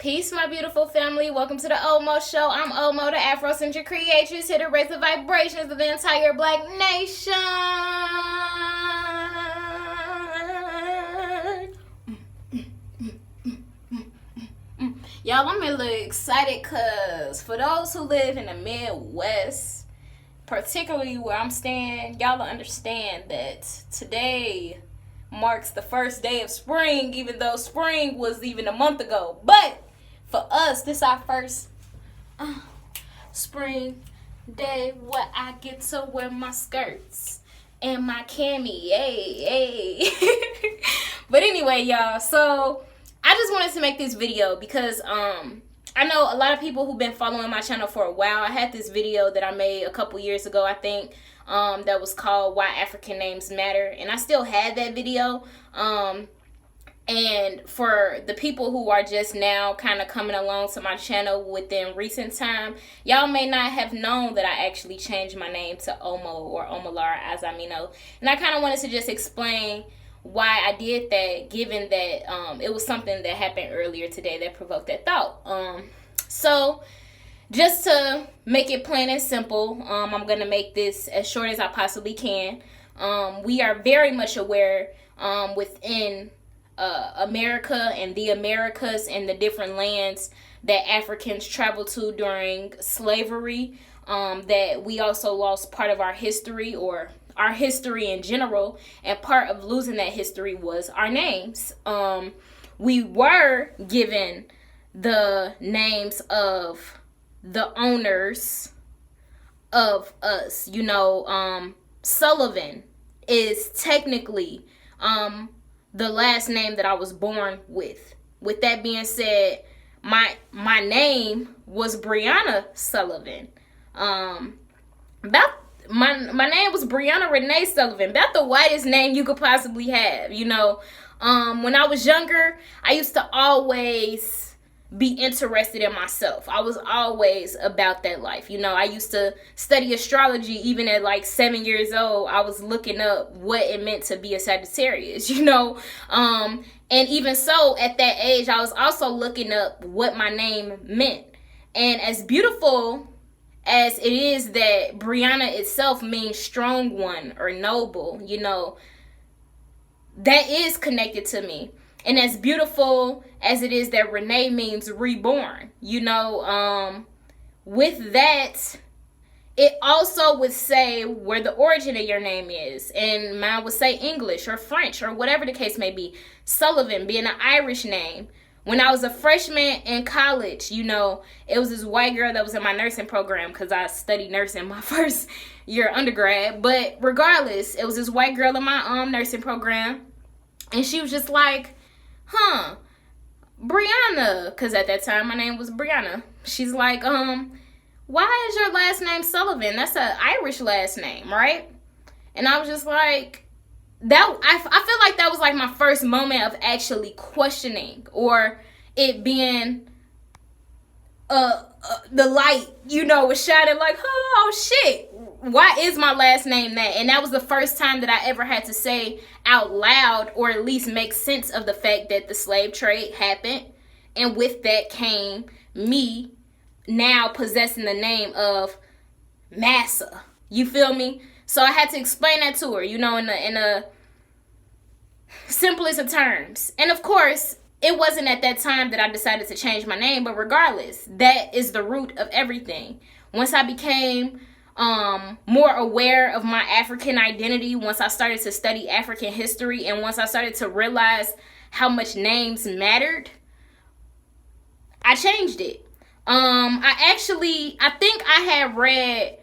Peace, my beautiful family. Welcome to the Omo Show. I'm Omo, the Afrocentric creatress, here to raise the vibrations of the entire Black nation. Y'all, I'm really excited because for those who live in the Midwest, particularly where I'm staying, y'all will understand that today marks the first day of spring, even though spring was even a month ago. But for us, this our first spring day where I get to wear my skirts and my cami. Yay. But anyway, y'all, so I just wanted to make this video because I know a lot of people who've been following my channel for a while. I had this video that I made a couple years ago, I think, that was called Why African Names Matter, and I still had that video. And for the people who are just now kind of coming along to my channel within recent time, y'all may not have known that I actually changed my name to Omo or Omo Lara, as I know. And I kind of wanted to just explain why I did that, given that it was something that happened earlier today that provoked that thought. So just to make it plain and simple, I'm going to make this as short as I possibly can. We are very much aware within America and the Americas and the different lands that Africans traveled to during slavery, that we also lost part of our history, or our history in general, and part of losing that history was our names. We were given the names of the owners of us. Sullivan is technically the last name that I was born with. With that being said, my name was Brianna Sullivan. My name was Brianna Renee Sullivan, about the whitest name you could possibly have. When I was younger, I used to always be interested in myself. I was always about that life. I used to study astrology even at like 7 years old. I was looking up what it meant to be a Sagittarius, and even so at that age, I was also looking up what my name meant. And as beautiful as it is that Brianna itself means strong one or noble, that is connected to me. And as beautiful as it is that Renee means reborn, with that, it also would say where the origin of your name is. And mine would say English or French or whatever the case may be. Sullivan being an Irish name. When I was a freshman in college, it was this white girl that was in my nursing program, because I studied nursing my first year undergrad. But regardless, it was this white girl in my nursing program. And she was just like, Brianna, because at that time my name was Brianna. She's like, why is your last name Sullivan? That's an Irish last name, right? And I was just like, that I feel like that was like my first moment of actually questioning, or it being the light, was shining like, oh shit, why is my last name that? And that was the first time that I ever had to say out loud, or at least make sense of the fact that the slave trade happened, and with that came me now possessing the name of Massa. You feel me? So I had to explain that to her, in the simplest of terms. And of course, it wasn't at that time that I decided to change my name, but regardless, that is the root of everything. Once I became more aware of my African identity, once I started to study African history, and once I started to realize how much names mattered, I changed it. I think I had read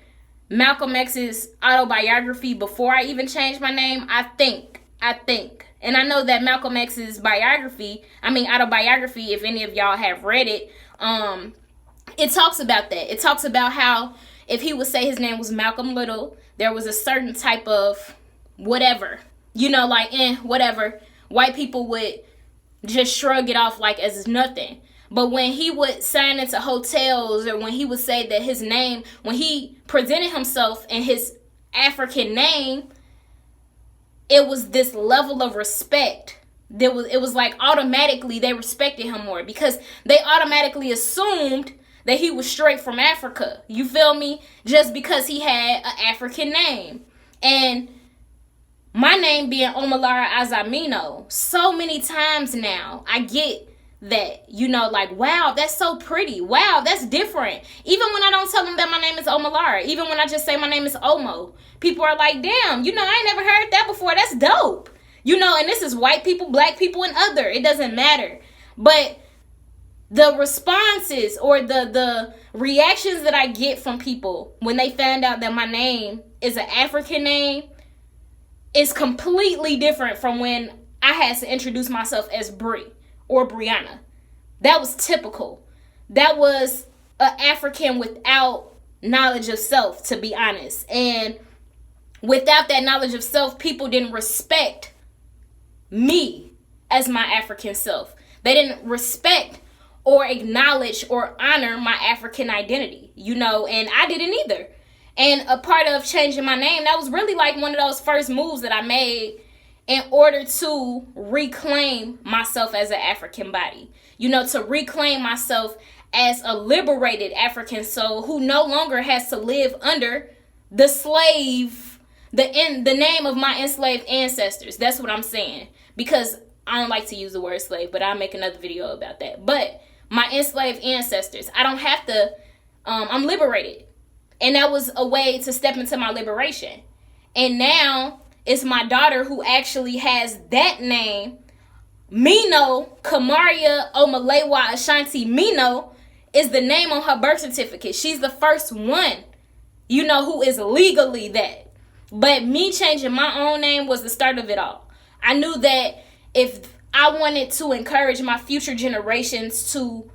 Malcolm X's autobiography before I even changed my name. I think. And I know that Malcolm X's autobiography, if any of y'all have read it, it talks about that. It talks about how if he would say his name was Malcolm Little, there was a certain type of whatever, whatever. White people would just shrug it off like as nothing. But when he would sign into hotels, or when he would say that his name, when he presented himself in his African name, it was this level of respect it was like automatically they respected him more because they automatically assumed that he was straight from Africa. You feel me? Just because he had an African name. And my name being Omo Lara Azamino, so many times now I get that, you know, like, wow, that's so pretty. Wow, that's different. Even when I don't tell them that my name is Omo Lara, even when I just say my name is Omo, people are like, damn, you know, I ain't never heard that before. That's dope. You know, and this is white people, black people, and other. It doesn't matter. But the responses or the reactions that I get from people when they find out that my name is an African name is completely different from when I had to introduce myself as Brie or Brianna. That was typical. That was an African without knowledge of self, to be honest. And without that knowledge of self, people didn't respect me as my African self. They didn't respect or acknowledge or honor my African identity, you know, and I didn't either. And a part of changing my name, that was really like one of those first moves that I made in order to reclaim myself as an African body, you know, to reclaim myself as a liberated African soul who no longer has to live under the slave, the name of my enslaved ancestors. That's what I'm saying. Because I don't like to use the word slave, but I'll make another video about that. But my enslaved ancestors, I don't have to, I'm liberated. And that was a way to step into my liberation. And now it's my daughter who actually has that name. Mino Kamaria Omalewa Ashanti Mino is the name on her birth certificate. She's the first one, you know, who is legally that. But me changing my own name was the start of it all. I knew that if I wanted to encourage my future generations to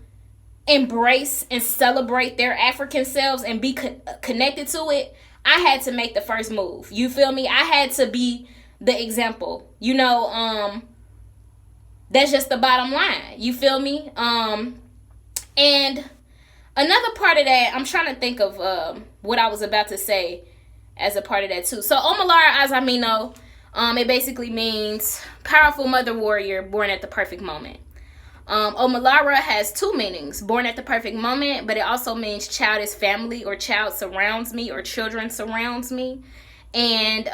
embrace and celebrate their African selves and be connected to it, I had to make the first move. You feel me? I had to be the example. You know, that's just the bottom line. You feel me? And another part of that, I'm trying to think of what I was about to say as a part of that too. So Omo Lara Azamino, it basically means powerful mother warrior born at the perfect moment. Omo Lara has two meanings: born at the perfect moment, but it also means child is family, or child surrounds me, or children surrounds me. And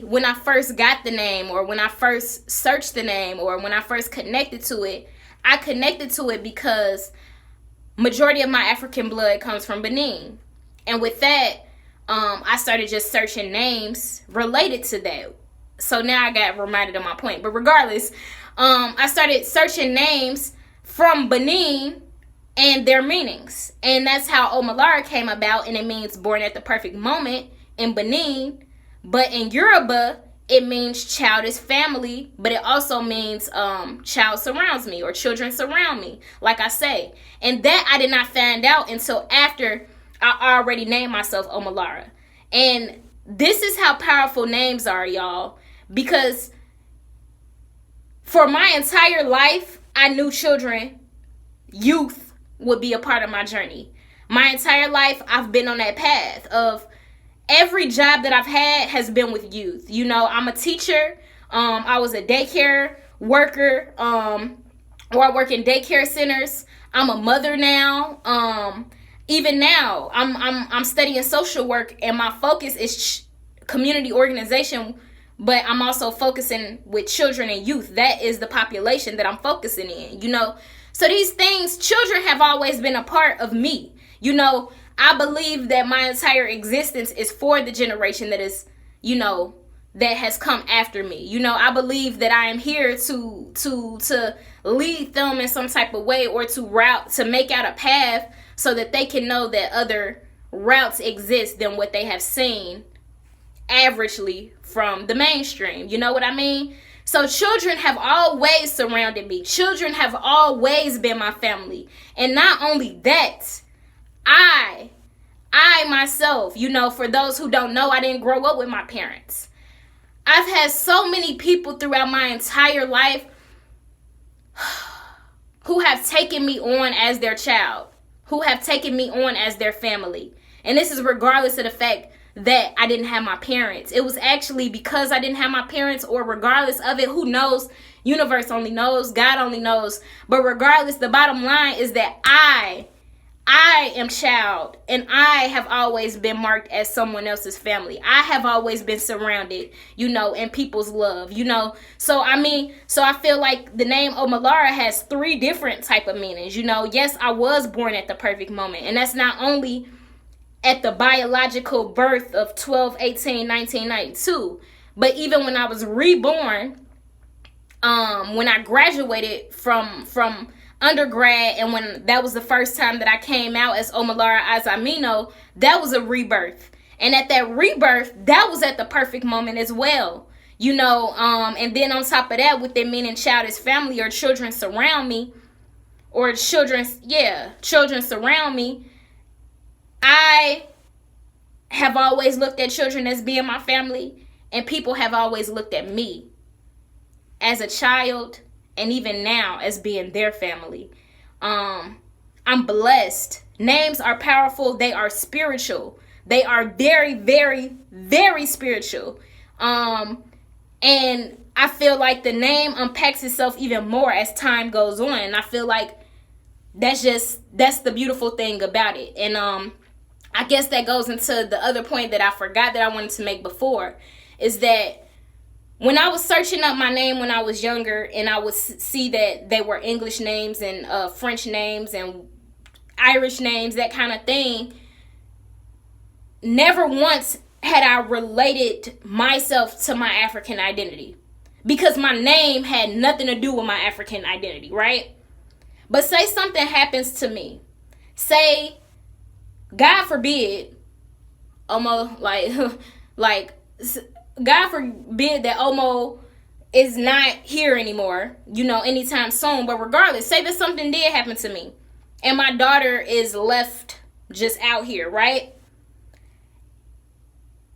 when I first got the name, or when I first searched the name, or when I first connected to it, I connected to it because majority of my African blood comes from Benin. And with that, I started just searching names related to that. So now I got reminded of my point. But regardless, I started searching names from Benin and their meanings. And that's how Omo Lara came about. And it means born at the perfect moment in Benin. But in Yoruba, it means child is family. But it also means child surrounds me, or children surround me, like I say. And that I did not find out until after I already named myself Omo Lara. And this is how powerful names are, y'all. Because for my entire life, I knew youth would be a part of my journey. My entire life, I've been on that path of every job that I've had has been with youth. You know, I'm a teacher. I was a daycare worker, or I work in daycare centers. I'm a mother now. Even now, I'm studying social work, and my focus is community organization. But I'm also focusing with children and youth. That is the population that I'm focusing in, you know. So these things, children have always been a part of me. You know, I believe that my entire existence is for the generation that is, you know, that has come after me. You know, I believe that I am here to lead them in some type of way, or to make out a path so that they can know that other routes exist than what they have seen averagely from the mainstream. You know what I mean? So children have always surrounded me. Children have always been my family. And not only that, I myself, you know, for those who don't know, I didn't grow up with my parents. I've had so many people throughout my entire life who have taken me on as their child, who have taken me on as their family. And this is regardless of the fact that I didn't have my parents. It was actually because I didn't have my parents, or regardless of it, who knows? Universe only knows, God only knows. But regardless, the bottom line is that I am child, and I have always been marked as someone else's family. I have always been surrounded, in people's love, So I feel like the name Omo Lara has 3 different type of meanings, Yes, I was born at the perfect moment, and that's not only at the biological birth of 12/18/1992, but even when I was reborn, when I graduated from undergrad, and when that was the first time that I came out as Omo Lara Azamino, that was a rebirth. And at that rebirth, that was at the perfect moment as well. And then on top of that, with it meaning child is family, or children surround me, or children surround me, I have always looked at children as being my family, and people have always looked at me as a child, and even now as being their family. I'm blessed. Names are powerful. They are spiritual. They are very, very, very spiritual. And I feel like the name unpacks itself even more as time goes on. And I feel like that's the beautiful thing about it. And I guess that goes into the other point that I forgot that I wanted to make before, is that when I was searching up my name when I was younger, and I would see that they were English names and French names and Irish names, that kind of thing, never once had I related myself to my African identity, because my name had nothing to do with my African identity, right? But say something happens to me. Say, God forbid, like God forbid that Omo is not here anymore, anytime soon. But regardless, say that something did happen to me, and my daughter is left just out here, right?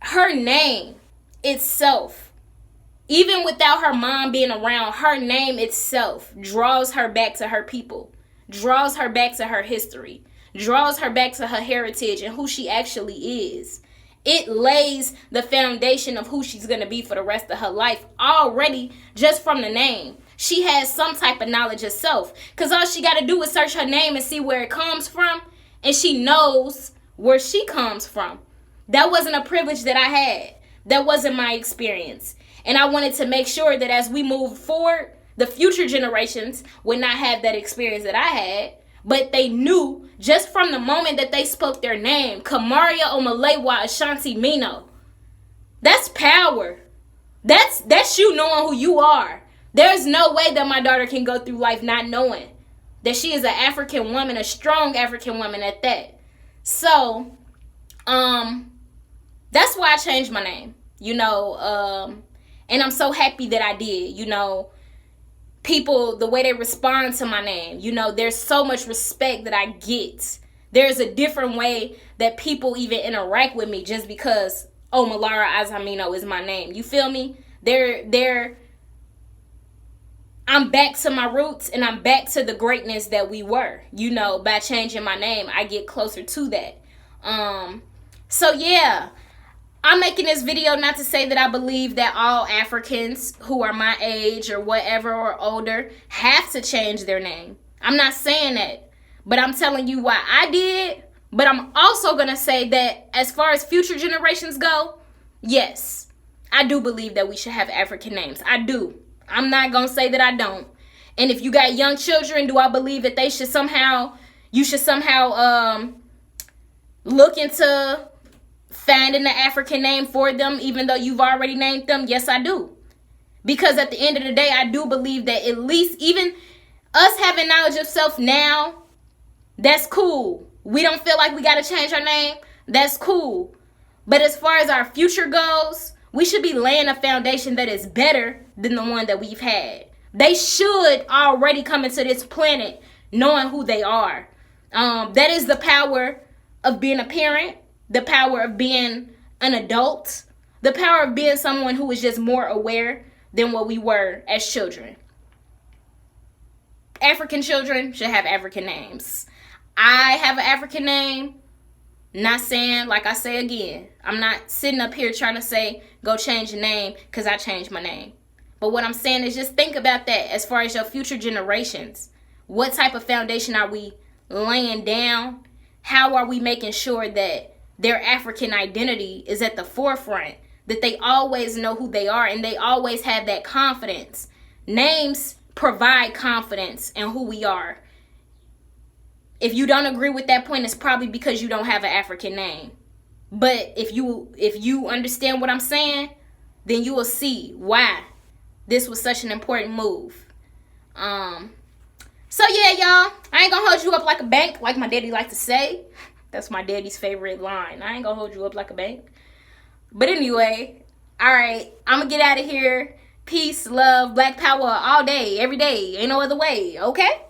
Her name itself, even without her mom being around, her name itself draws her back to her people, draws her back to her history, draws her back to her heritage and who she actually is. It lays the foundation of who she's going to be for the rest of her life already, just from the name. She has some type of knowledge of self, because all she got to do is search her name and see where it comes from, and she knows where she comes from. That wasn't a privilege that I had. That wasn't my experience. And I wanted to make sure that as we move forward, the future generations would not have that experience that I had, but they knew just from the moment that they spoke their name, Kamaria Omalewa Ashanti Mino. That's power. That's you knowing who you are. There's no way that my daughter can go through life not knowing that she is an African woman, a strong African woman at that. So, that's why I changed my name, and I'm so happy that I did. People, the way they respond to my name, there's so much respect that I get. There's a different way that people even interact with me just because Omo Lara Azamino is my name. You feel me? I'm back to my roots, and I'm back to the greatness that we were. By changing my name, I get closer to that. So yeah, I'm making this video not to say that I believe that all Africans who are my age or whatever or older have to change their name. I'm not saying that, but I'm telling you why I did. But I'm also going to say that as far as future generations go, yes, I do believe that we should have African names. I do. I'm not going to say that I don't. And if you got young children, do I believe that you should somehow look into finding the African name for them, even though you've already named them? Yes, I do. Because at the end of the day, I do believe that at least even us having knowledge of self now, that's cool. We don't feel like we got to change our name. That's cool. But as far as our future goes, we should be laying a foundation that is better than the one that we've had. They should already come into this planet knowing who they are. That is the power of being a parent, the power of being an adult, the power of being someone who is just more aware than what we were as children. African children should have African names. I have an African name. Not saying, like I say again, I'm not sitting up here trying to say, go change your name because I changed my name. But what I'm saying is just think about that as far as your future generations. What type of foundation are we laying down? How are we making sure that their African identity is at the forefront? That they always know who they are and they always have that confidence. Names provide confidence in who we are. If you don't agree with that point, it's probably because you don't have an African name. But if you understand what I'm saying, then you will see why this was such an important move. So yeah, y'all, I ain't gonna hold you up like a bank, like my daddy like to say. That's my daddy's favorite line. I ain't gonna hold you up like a bank. But anyway, all right, I'm gonna get out of here. Peace, love, Black Power all day, every day. Ain't no other way, okay?